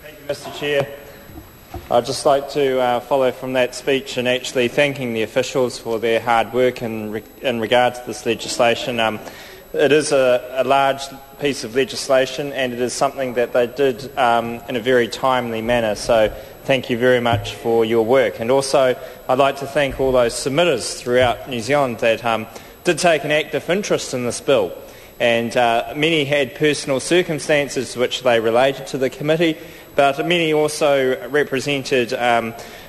Thank you, Mr. Chair. I'd just like to follow from that speech and actually thanking the officials for their hard work in regard to this legislation. It is a large piece of legislation, and it is something that they did in a very timely manner. So thank you very much for your work. And also I'd like to thank all those submitters throughout New Zealand that did take an active interest in this bill. And many had personal circumstances which they related to the committee, but many also represented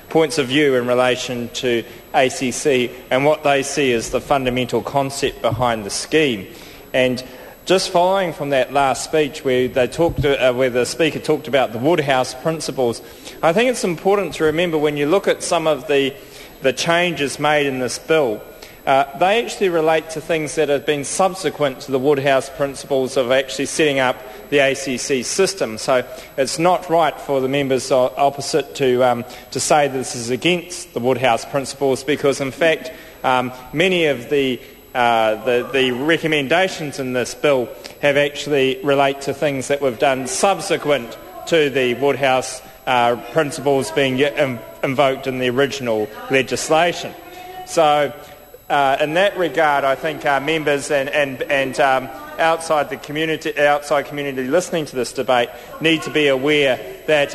points of view in relation to ACC and what they see as the fundamental concept behind the scheme. And just following from that last speech where where the Speaker talked about the Woodhouse principles, I think it's important to remember when you look at some of the changes made in this bill, they actually relate to things that have been subsequent to the Woodhouse principles of actually setting up the ACC system. So it's not right for the members opposite to say this is against the Woodhouse principles, because in fact many of the recommendations in this bill have actually relate to things that we've done subsequent to the Woodhouse principles being invoked in the original legislation. So in that regard, I think our members and outside community listening to this debate need to be aware that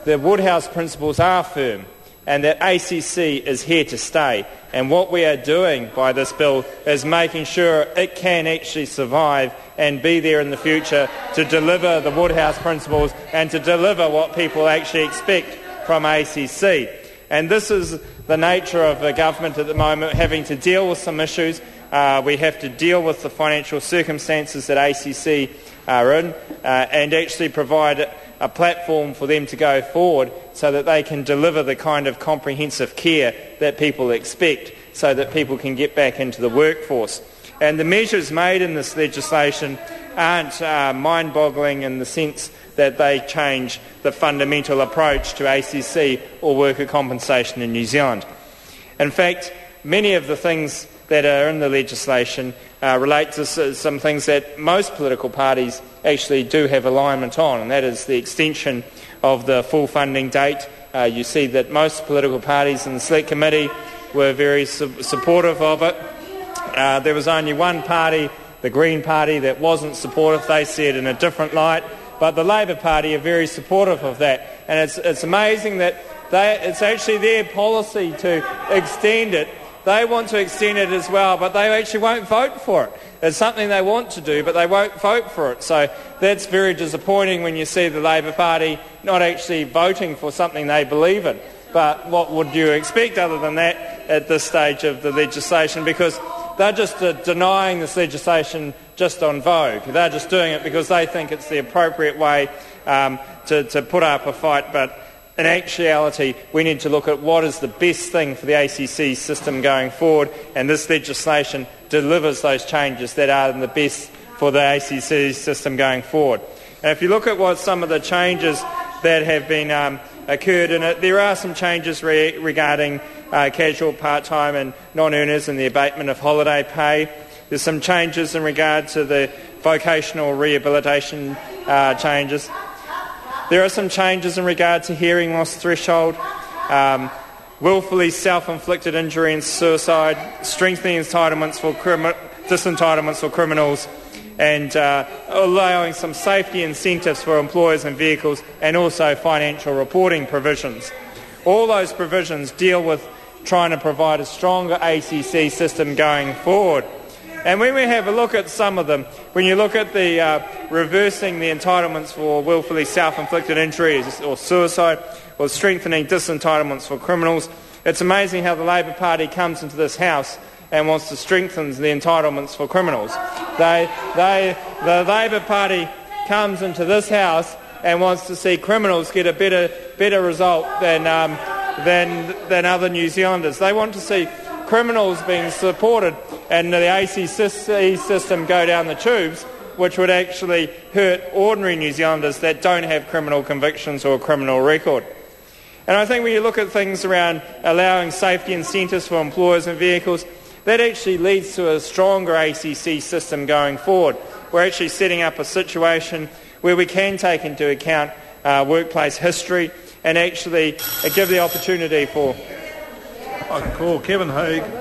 the Woodhouse principles are firm and that ACC is here to stay. And what we are doing by this bill is making sure it can actually survive and be there in the future to deliver the Woodhouse principles and to deliver what people actually expect from ACC. And this is the nature of the government at the moment, having to deal with some issues. We have to deal with the financial circumstances that ACC are in and actually provide a platform for them to go forward so that they can deliver the kind of comprehensive care that people expect so that people can get back into the workforce. And the measures made in this legislation aren't mind-boggling in the sense that they change the fundamental approach to ACC or worker compensation in New Zealand. In fact, many of the things that are in the legislation relate to some things that most political parties actually do have alignment on, and that is the extension of the full funding date. You see that most political parties in the Select Committee were very supportive of it. There was only one party, the Green Party, that wasn't supportive. They see it in a different light. But the Labor Party are very supportive of that. And it's amazing that it's actually their policy to extend it. They want to extend it as well, but they actually won't vote for it. It's something they want to do, but they won't vote for it. So that's very disappointing when you see the Labor Party not actually voting for something they believe in. But what would you expect other than that at this stage of the legislation? Because they're just denying this legislation just on vogue. They're just doing it because they think it's the appropriate way to put up a fight. But in actuality, we need to look at what is the best thing for the ACC system going forward, and this legislation delivers those changes that are the best for the ACC system going forward. And if you look at what some of the changes that have been occurred in it, there are some changes regarding casual, part-time and non-earners and the abatement of holiday pay. There's some changes in regard to the vocational rehabilitation changes. There are some changes in regard to hearing loss threshold, willfully self-inflicted injury and suicide, strengthening entitlements for disentitlements for criminals, and allowing some safety incentives for employers and vehicles, and also financial reporting provisions. All those provisions deal with trying to provide a stronger ACC system going forward. And when we have a look at some of them, when you look at the reversing the entitlements for willfully self-inflicted injuries or suicide, or strengthening disentitlements for criminals, it's amazing how the Labor Party comes into this House and wants to strengthen the entitlements for criminals. The Labor Party comes into this House and wants to see criminals get a better result than other New Zealanders. They want to see criminals being supported and the ACC system go down the tubes, which would actually hurt ordinary New Zealanders that don't have criminal convictions or a criminal record. And I think when you look at things around allowing safety incentives for employers and vehicles, that actually leads to a stronger ACC system going forward. We're actually setting up a situation where we can take into account workplace history and actually give the opportunity for... I call Kevin Hoag.